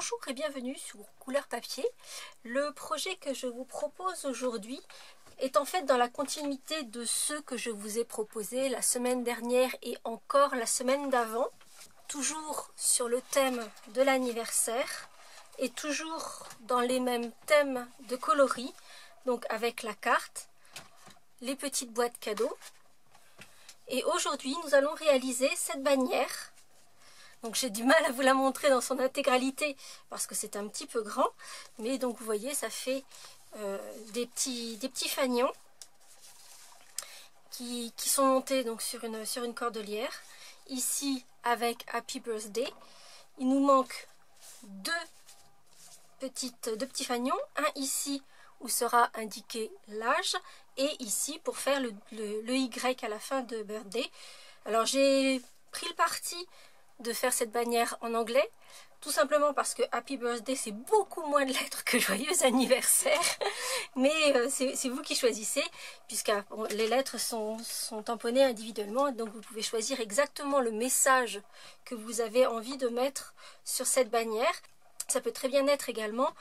Bonjour et bienvenue sur Couleur Papier. Le projet que je vous propose aujourd'hui est en fait dans la continuité de ceux que je vous ai proposés la semaine dernière et encore la semaine d'avant. Toujours sur le thème de l'anniversaire et toujours dans les mêmes thèmes de coloris. Donc avec la carte, les petites boîtes cadeaux. Et aujourd'hui nous allons réaliser cette bannière. Donc j'ai du mal à vous la montrer dans son intégralité parce que c'est un petit peu grand. Mais donc vous voyez, ça fait des petits fanions qui sont montés donc sur une cordelière. Ici avec Happy Birthday. Il nous manque deux petits fanions. Un ici où sera indiqué l'âge. Et ici pour faire le Y à la fin de Birthday. Alors j'ai pris le parti de faire cette bannière en anglais, tout simplement parce que Happy Birthday c'est beaucoup moins de lettres que Joyeux Anniversaire, mais c'est vous qui choisissez, puisque les lettres sont tamponnées individuellement, donc vous pouvez choisir exactement le message que vous avez envie de mettre sur cette bannière. Ça peut très bien être également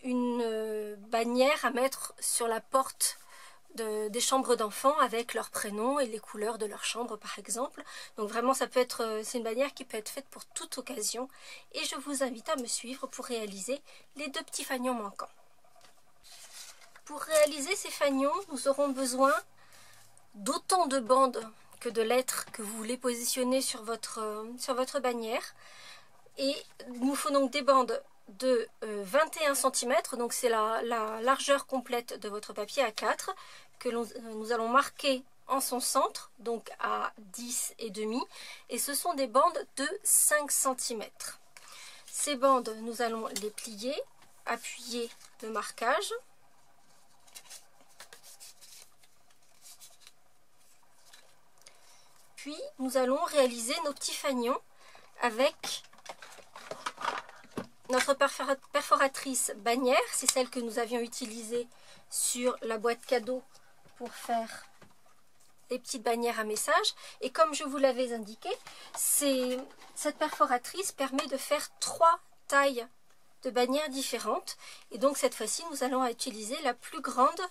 une bannière à mettre sur la porte des chambres d'enfants avec leurs prénoms et les couleurs de leur chambre par exemple. Donc vraiment c'est une bannière qui peut être faite pour toute occasion et je vous invite à me suivre pour réaliser les deux petits fanions manquants. Pour réaliser ces fanions, nous aurons besoin d'autant de bandes que de lettres que vous voulez positionner sur votre bannière. Et il nous faut donc des bandes de 21 cm, donc c'est la largeur complète de votre papier A4 que nous allons marquer en son centre, donc à 10,5, et ce sont des bandes de 5 cm. Ces bandes, nous allons les plier, appuyer le marquage, puis nous allons réaliser nos petits fanions avec notre perforatrice bannière. C'est celle que nous avions utilisée sur la boîte cadeau pour faire les petites bannières à message. Et comme je vous l'avais indiqué, cette perforatrice permet de faire 3 tailles de bannières différentes. Et donc cette fois-ci, nous allons utiliser la plus grande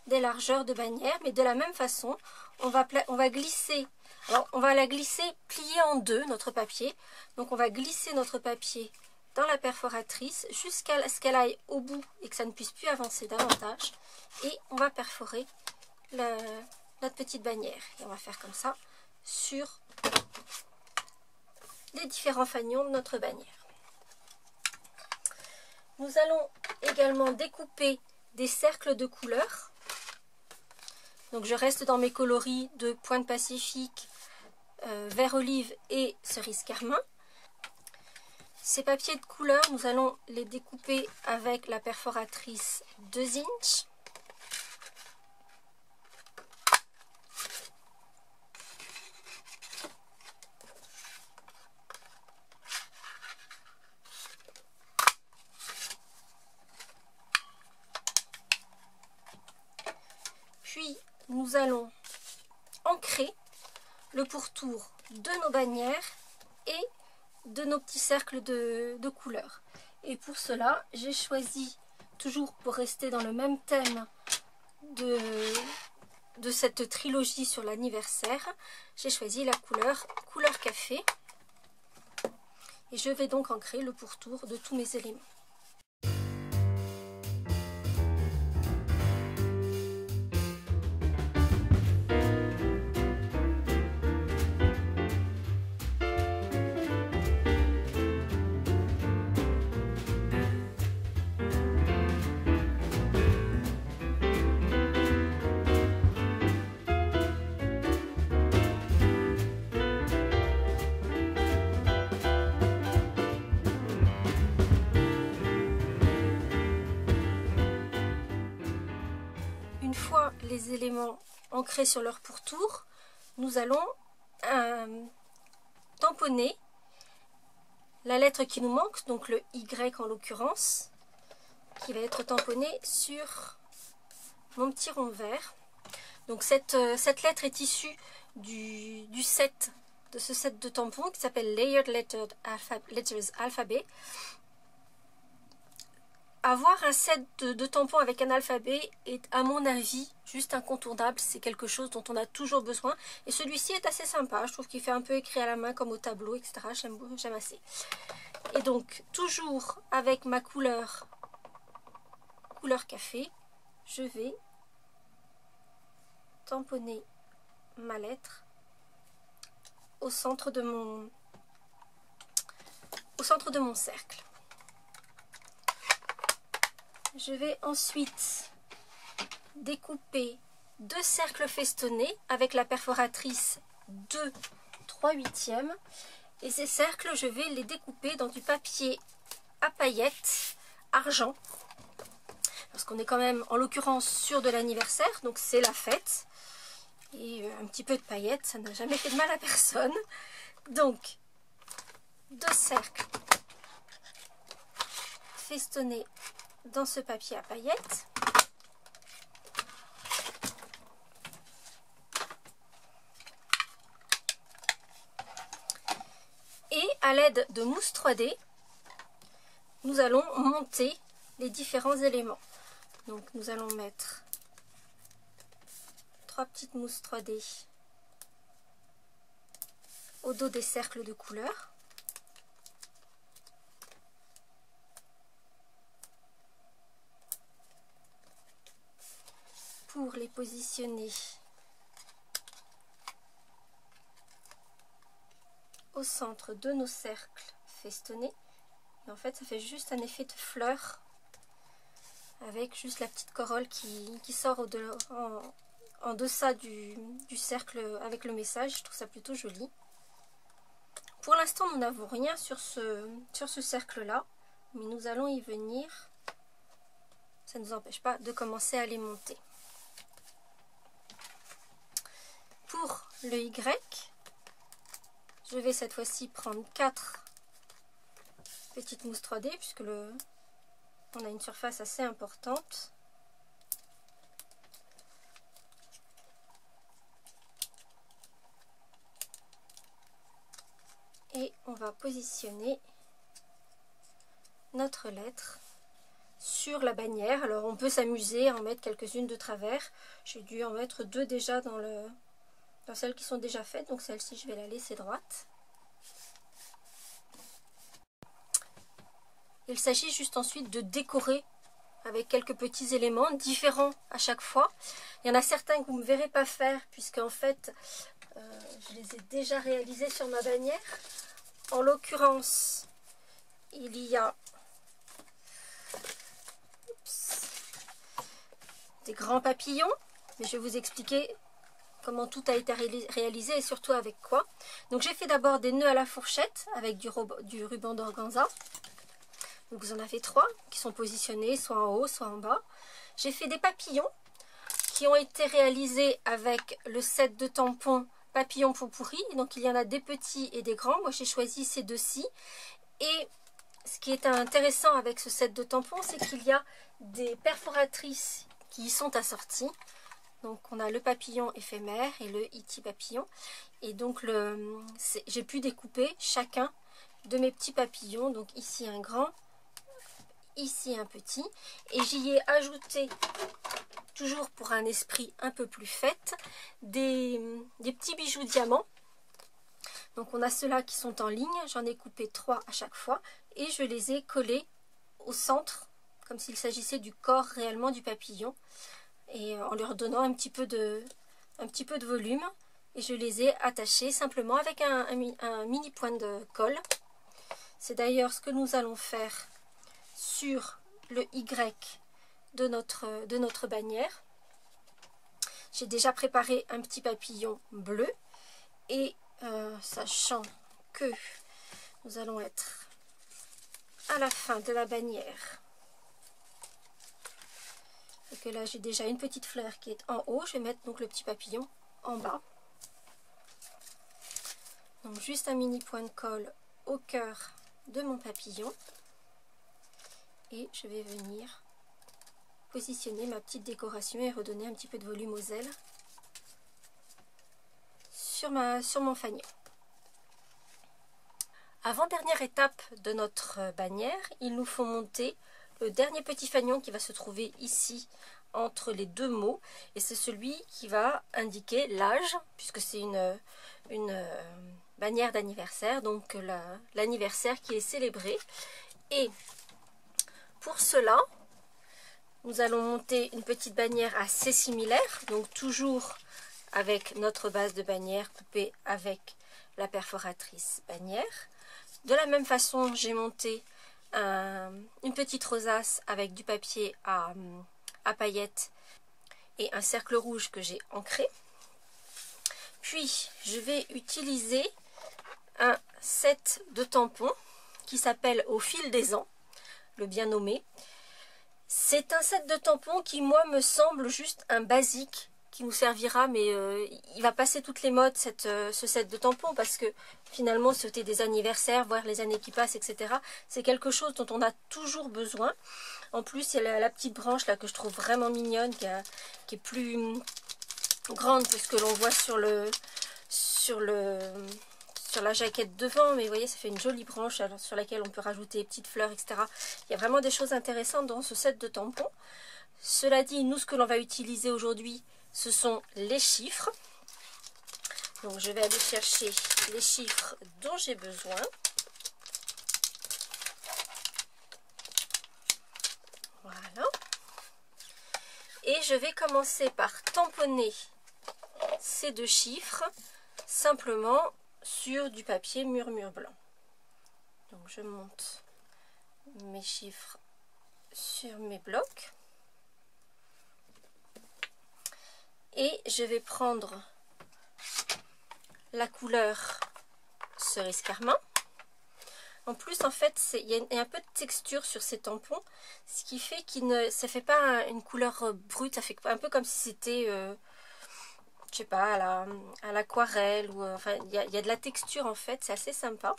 des largeurs de bannières. Mais de la même façon, on va glisser. Alors on va la glisser pliée en deux, notre papier. Donc on va glisser notre papier dans la perforatrice jusqu'à ce qu'elle aille au bout et que ça ne puisse plus avancer davantage. Et on va perforer notre petite bannière. Et on va faire comme ça sur les différents fanions de notre bannière. Nous allons également découper des cercles de couleurs. Donc je reste dans mes coloris de Pointe Pacifique, vert olive et cerise carmin. Ces papiers de couleur, nous allons les découper avec la perforatrice 2 inches. Puis nous allons ancrer le pourtour de nos bannières et de nos petits cercles de couleurs. Et pour cela, j'ai choisi, toujours pour rester dans le même thème de cette trilogie sur l'anniversaire, j'ai choisi la couleur café. Et je vais donc ancrer le pourtour de tous mes éléments. Les éléments ancrés sur leur pourtour, nous allons tamponner la lettre qui nous manque, donc le Y en l'occurrence, qui va être tamponné sur mon petit rond vert. Donc cette lettre est issue du set, de ce set de tampons qui s'appelle Layered Letters Alphabet. avoir un set de tampons avec un alphabet est à mon avis juste incontournable, c'est quelque chose dont on a toujours besoin. Et celui-ci est assez sympa, je trouve qu'il fait un peu écrit à la main comme au tableau, etc. J'aime assez. Et donc toujours avec ma couleur café, je vais tamponner ma lettre au centre de mon cercle. Je vais ensuite découper 2 cercles festonnés avec la perforatrice de 3/8. Et ces cercles, je vais les découper dans du papier à paillettes argent. Parce qu'on est quand même, en l'occurrence, sur de l'anniversaire, donc c'est la fête. Et un petit peu de paillettes, ça n'a jamais fait de mal à personne. Donc, 2 cercles festonnés dans ce papier à paillettes. Et à l'aide de mousse 3D, nous allons monter les différents éléments. Donc nous allons mettre 3 petites mousses 3D au dos des cercles de couleur. Pour les positionner au centre de nos cercles festonnés. Et en fait, ça fait juste un effet de fleur avec juste la petite corolle qui sort en deçà du cercle avec le message. Je trouve ça plutôt joli. Pour l'instant, nous n'avons rien sur ce cercle-là, mais nous allons y venir. Ça ne nous empêche pas de commencer à les monter. Pour le Y, je vais cette fois-ci prendre 4 petites mousses 3D puisque on a une surface assez importante. Et on va positionner notre lettre sur la bannière. Alors on peut s'amuser à en mettre quelques-unes de travers. J'ai dû en mettre 2 déjà dans celles qui sont déjà faites, donc celle-ci je vais la laisser droite. Il s'agit juste ensuite de décorer avec quelques petits éléments différents à chaque fois. Il y en a certains que vous ne me verrez pas faire puisque en fait je les ai déjà réalisés sur ma bannière. En l'occurrence, il y a des grands papillons, mais je vais vous expliquer comment tout a été réalisé et surtout avec quoi. Donc j'ai fait d'abord des nœuds à la fourchette avec du ruban d'organza. Donc vous en avez 3 qui sont positionnés soit en haut, soit en bas. J'ai fait des papillons qui ont été réalisés avec le set de tampons papillons pourri. Donc il y en a des petits et des grands. Moi j'ai choisi ces 2-ci. Et ce qui est intéressant avec ce set de tampons, c'est qu'il y a des perforatrices qui y sont assorties. Donc on a le papillon éphémère et le iti papillon. Et donc j'ai pu découper chacun de mes petits papillons. Donc ici un grand, ici un petit. Et j'y ai ajouté, toujours pour un esprit un peu plus fête, des petits bijoux diamants. Donc on a ceux-là qui sont en ligne. J'en ai coupé 3 à chaque fois. Et je les ai collés au centre, comme s'il s'agissait du corps réellement du papillon. Et en leur donnant un petit peu de volume. Et je les ai attachés simplement avec un mini point de colle. C'est d'ailleurs ce que nous allons faire sur le Y de notre bannière. J'ai déjà préparé un petit papillon bleu. Et sachant que nous allons être à la fin de la bannière, et que là j'ai déjà une petite fleur qui est en haut, je vais mettre donc le petit papillon en bas. Donc juste un mini point de colle au cœur de mon papillon et je vais venir positionner ma petite décoration et redonner un petit peu de volume aux ailes sur mon fanion. Avant-dernière étape de notre bannière, il nous faut monter le dernier petit fanion qui va se trouver ici entre les deux mots, et c'est celui qui va indiquer l'âge, puisque c'est une bannière d'anniversaire, donc l'anniversaire qui est célébré. Et pour cela, nous allons monter une petite bannière assez similaire, donc toujours avec notre base de bannière coupée avec la perforatrice bannière. De la même façon, j'ai monté une petite rosace avec du papier à paillettes et un cercle rouge que j'ai ancré. Puis, je vais utiliser un set de tampons qui s'appelle Au fil des ans, le bien nommé. C'est un set de tampons qui, moi, me semble juste un basique qui nous servira, mais il va passer toutes les modes, ce set de tampons, parce que finalement, c'était des anniversaires, voir les années qui passent, etc. C'est quelque chose dont on a toujours besoin. En plus, il y a la petite branche là que je trouve vraiment mignonne, qui est plus grande que ce que l'on voit sur la jaquette devant, mais vous voyez, ça fait une jolie branche alors, sur laquelle on peut rajouter des petites fleurs, etc. Il y a vraiment des choses intéressantes dans ce set de tampons. Cela dit, nous, ce que l'on va utiliser aujourd'hui, ce sont les chiffres. Donc, je vais aller chercher les chiffres dont j'ai besoin. Voilà. Et je vais commencer par tamponner ces deux chiffres simplement sur du papier murmure blanc. Donc je monte mes chiffres sur mes blocs. Et je vais prendre la couleur cerise carmin. En plus, en fait, il y a un peu de texture sur ces tampons, ce qui fait ça fait pas une couleur brute, ça fait un peu comme si c'était, je sais pas, à l'aquarelle, ou enfin, il y a de la texture en fait, c'est assez sympa.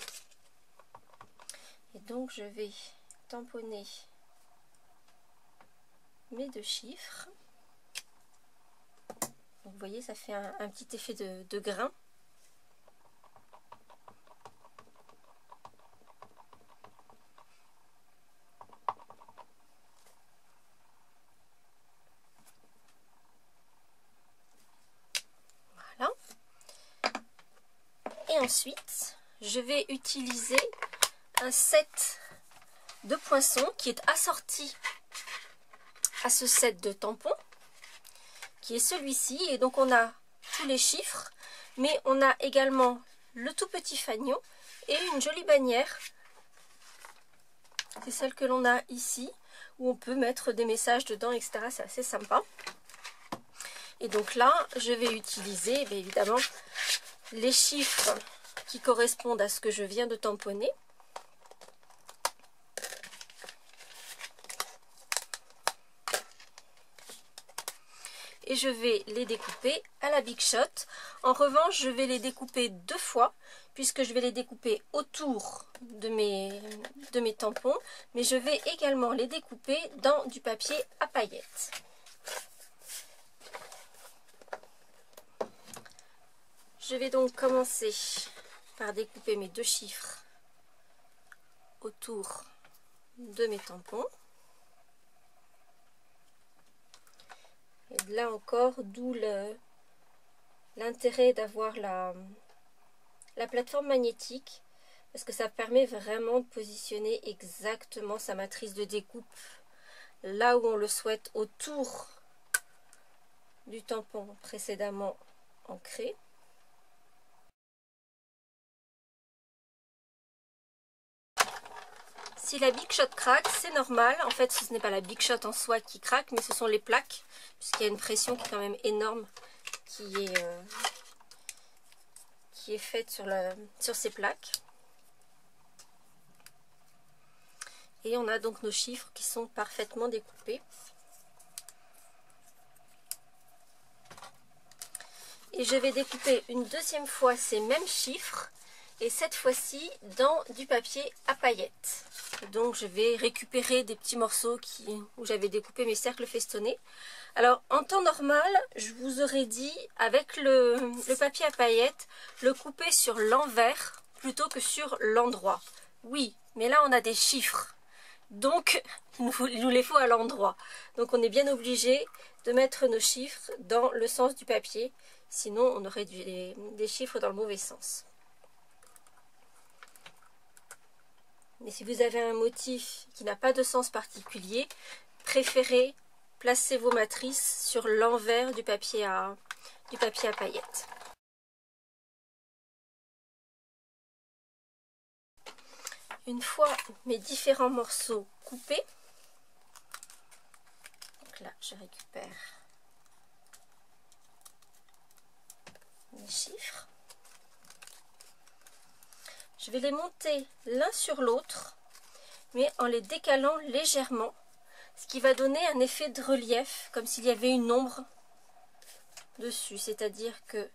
Et donc, je vais tamponner mes deux chiffres. Donc, vous voyez, ça fait un petit effet de grain. Et ensuite, je vais utiliser un set de poinçons qui est assorti à ce set de tampons, qui est celui-ci. Et donc, on a tous les chiffres, mais on a également le tout petit fanion et une jolie bannière. C'est celle que l'on a ici, où on peut mettre des messages dedans, etc. C'est assez sympa. Et donc là, je vais utiliser, bien évidemment, les chiffres qui correspondent à ce que je viens de tamponner. Et je vais les découper à la Big Shot. En revanche, je vais les découper deux fois, puisque je vais les découper autour de mes tampons, mais je vais également les découper dans du papier à paillettes. Je vais donc commencer par découper mes deux chiffres autour de mes tampons. Et là encore, d'où l'intérêt d'avoir la plateforme magnétique, parce que ça permet vraiment de positionner exactement sa matrice de découpe là où on le souhaite autour du tampon précédemment ancré. Si la Big Shot craque, c'est normal. En fait, ce n'est pas la Big Shot en soi qui craque, mais ce sont les plaques, puisqu'il y a une pression qui est quand même énorme qui est faite sur ces plaques. Et on a donc nos chiffres qui sont parfaitement découpés. Et je vais découper une deuxième fois ces mêmes chiffres, et cette fois-ci dans du papier à paillettes. Donc je vais récupérer des petits morceaux où j'avais découpé mes cercles festonnés. Alors en temps normal, je vous aurais dit avec le papier à paillettes, le couper sur l'envers plutôt que sur l'endroit. Oui, mais là on a des chiffres. Donc il nous les faut à l'endroit. Donc on est bien obligé de mettre nos chiffres dans le sens du papier, sinon on aurait des chiffres dans le mauvais sens. Mais si vous avez un motif qui n'a pas de sens particulier, préférez placer vos matrices sur l'envers du papier à paillettes. Une fois mes différents morceaux coupés, donc là je récupère mes chiffres. Je vais les monter l'un sur l'autre, mais en les décalant légèrement, ce qui va donner un effet de relief, comme s'il y avait une ombre dessus. C'est-à-dire que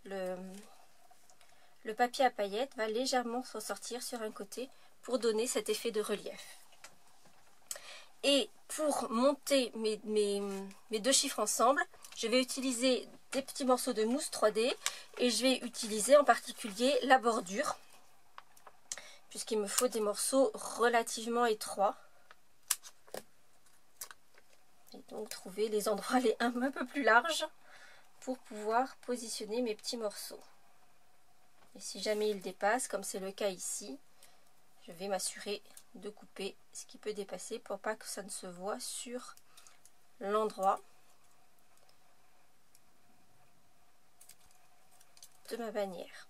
le papier à paillettes va légèrement ressortir sur un côté pour donner cet effet de relief. Et pour monter mes deux chiffres ensemble, je vais utiliser des petits morceaux de mousse 3D et je vais utiliser en particulier la bordure, puisqu'il me faut des morceaux relativement étroits. Et donc trouver les endroits un peu plus larges pour pouvoir positionner mes petits morceaux. Et si jamais ils dépassent, comme c'est le cas ici, je vais m'assurer de couper ce qui peut dépasser pour pas que ça ne se voit sur l'endroit de ma bannière.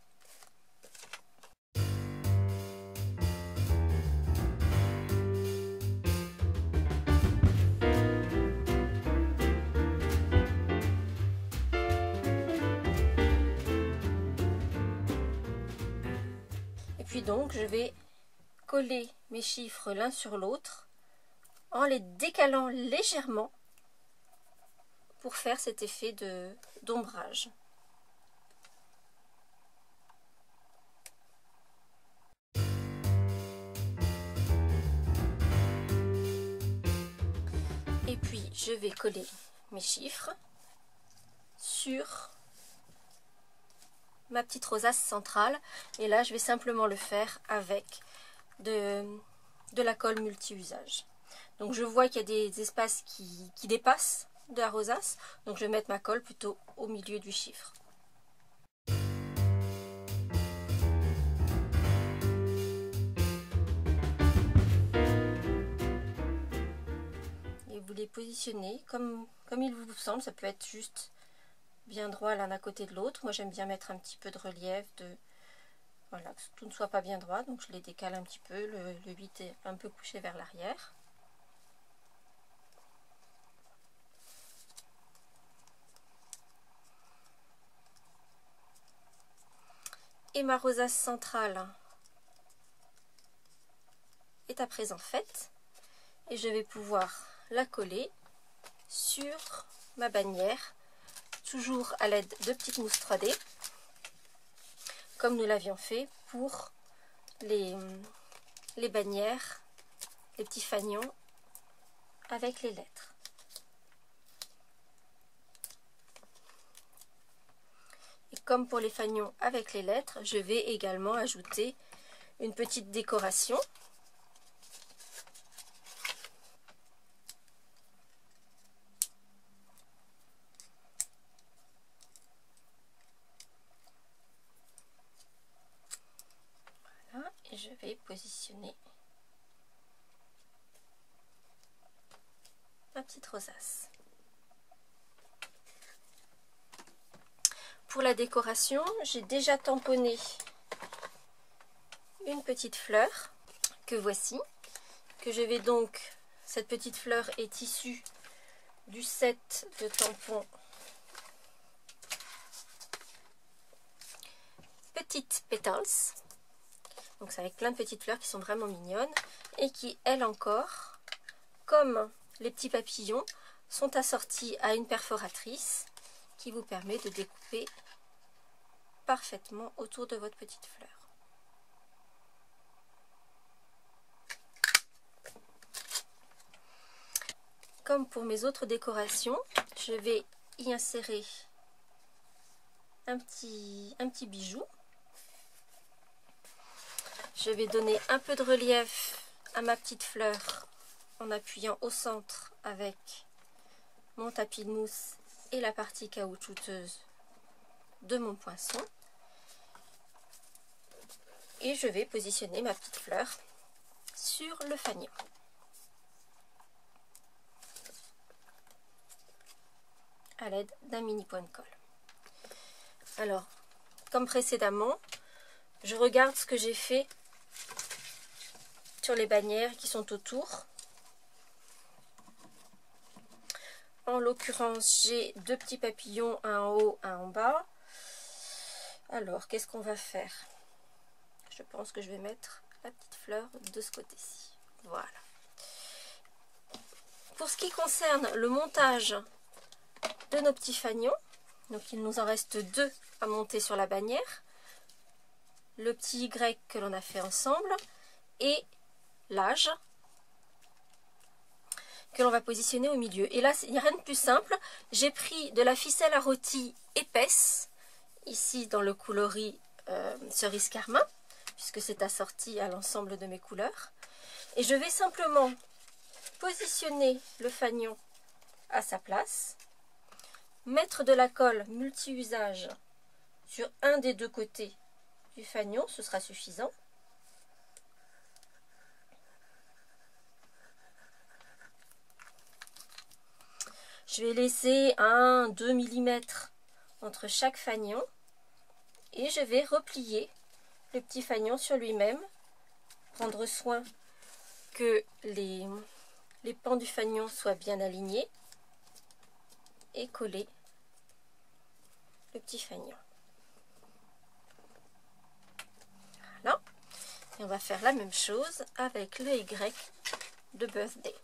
Et puis donc je vais coller mes chiffres l'un sur l'autre en les décalant légèrement pour faire cet effet d'ombrage. Et puis je vais coller mes chiffres sur ma petite rosace centrale, et là je vais simplement le faire avec de la colle multi-usage. Donc je vois qu'il y a des espaces qui dépassent de la rosace, donc je vais mettre ma colle plutôt au milieu du chiffre. Et vous les positionnez comme il vous semble, ça peut être juste bien droit l'un à côté de l'autre. Moi j'aime bien mettre un petit peu de relief, voilà, que tout ne soit pas bien droit, donc je les décale un petit peu, le 8 est un peu couché vers l'arrière. Et ma rosace centrale est à présent faite, et je vais pouvoir la coller sur ma bannière, toujours à l'aide de petites mousses 3D, comme nous l'avions fait pour les bannières, les petits fanions avec les lettres. Et comme pour les fanions avec les lettres, je vais également ajouter une petite décoration. Voilà, et je vais positionner ma petite rosace. Pour la décoration, j'ai déjà tamponné une petite fleur que voici, que je vais donc, cette petite fleur est issue du set de tampons Petites Petals. Donc c'est avec plein de petites fleurs qui sont vraiment mignonnes et qui, elles encore, comme les petits papillons, sont assorties à une perforatrice qui vous permet de découper parfaitement autour de votre petite fleur. Comme pour mes autres décorations, je vais y insérer un petit bijou. Je vais donner un peu de relief à ma petite fleur en appuyant au centre avec mon tapis de mousse et la partie caoutchouteuse de mon poinçon. Et je vais positionner ma petite fleur sur le fanion. À l'aide d'un mini point de colle. Alors, comme précédemment, je regarde ce que j'ai fait sur les bannières qui sont autour. En l'occurrence, j'ai deux petits papillons, un en haut, un en bas. Alors, qu'est-ce qu'on va faire? Je pense que je vais mettre la petite fleur de ce côté-ci. Voilà. Pour ce qui concerne le montage de nos petits fanions, donc il nous en reste deux à monter sur la bannière. Le petit Y que l'on a fait ensemble et l'âge que l'on va positionner au milieu. Et là, il n'y a rien de plus simple. J'ai pris de la ficelle à rôti épaisse, ici dans le coloris cerise carmin, puisque c'est assorti à l'ensemble de mes couleurs. Et je vais simplement positionner le fanion à sa place, mettre de la colle multi-usage sur un des deux côtés du fanion, ce sera suffisant. Je vais laisser 1-2 mm entre chaque fanion et je vais replier le petit fanion sur lui-même, prendre soin que les pans du fanion soient bien alignés et coller le petit fanion. Voilà. Et on va faire la même chose avec le Y de Birthday.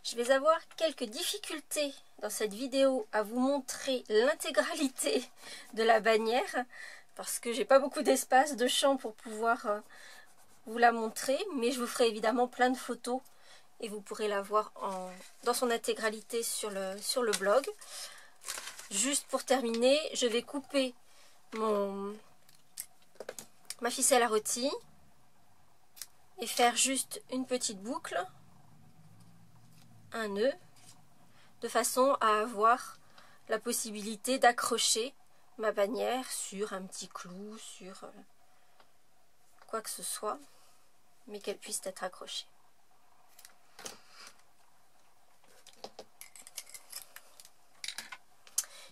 Je vais avoir quelques difficultés dans cette vidéo à vous montrer l'intégralité de la bannière parce que j'ai pas beaucoup d'espace de champ pour pouvoir vous la montrer, mais je vous ferai évidemment plein de photos et vous pourrez la voir dans son intégralité sur le blog. Juste pour terminer, je vais couper ma ficelle à rôti et faire juste une petite boucle, un nœud, de façon à avoir la possibilité d'accrocher ma bannière sur un petit clou, sur quoi que ce soit, mais qu'elle puisse être accrochée.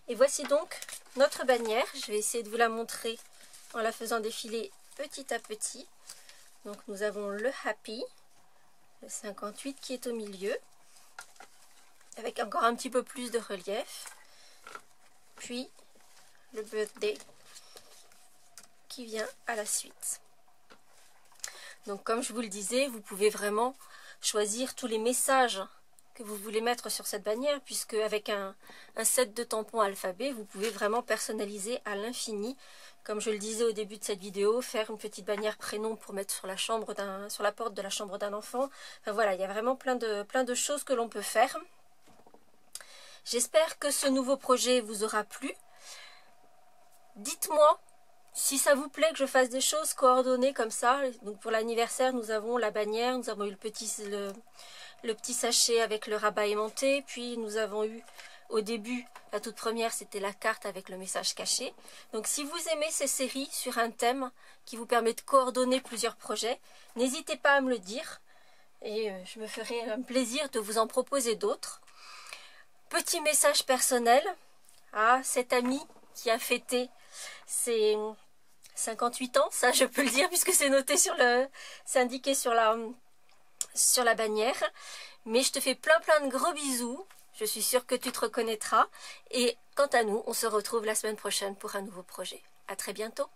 Et voici donc notre bannière. Je vais essayer de vous la montrer en la faisant défiler petit à petit. Donc nous avons le Happy, le 58 qui est au milieu, avec encore un petit peu plus de relief. Puis le Birthday qui vient à la suite. Donc comme je vous le disais, vous pouvez vraiment choisir tous les messages que vous voulez mettre sur cette bannière, puisque avec un set de tampons alphabet, vous pouvez vraiment personnaliser à l'infini. Comme je le disais au début de cette vidéo, faire une petite bannière prénom pour mettre sur la porte de la chambre d'un enfant. Enfin voilà, il y a vraiment plein de choses que l'on peut faire. J'espère que ce nouveau projet vous aura plu. Dites-moi si ça vous plaît que je fasse des choses coordonnées comme ça. Donc pour l'anniversaire, nous avons la bannière, nous avons eu le petit sachet avec le rabat aimanté, puis nous avons eu au début, la toute première, c'était la carte avec le message caché. Donc si vous aimez ces séries sur un thème qui vous permet de coordonner plusieurs projets, n'hésitez pas à me le dire et je me ferai un plaisir de vous en proposer d'autres. Petit message personnel à cet ami qui a fêté ses 58 ans, ça je peux le dire puisque c'est noté c'est indiqué sur la bannière. Mais je te fais plein de gros bisous. Je suis sûre que tu te reconnaîtras. Et quant à nous, on se retrouve la semaine prochaine pour un nouveau projet. À très bientôt.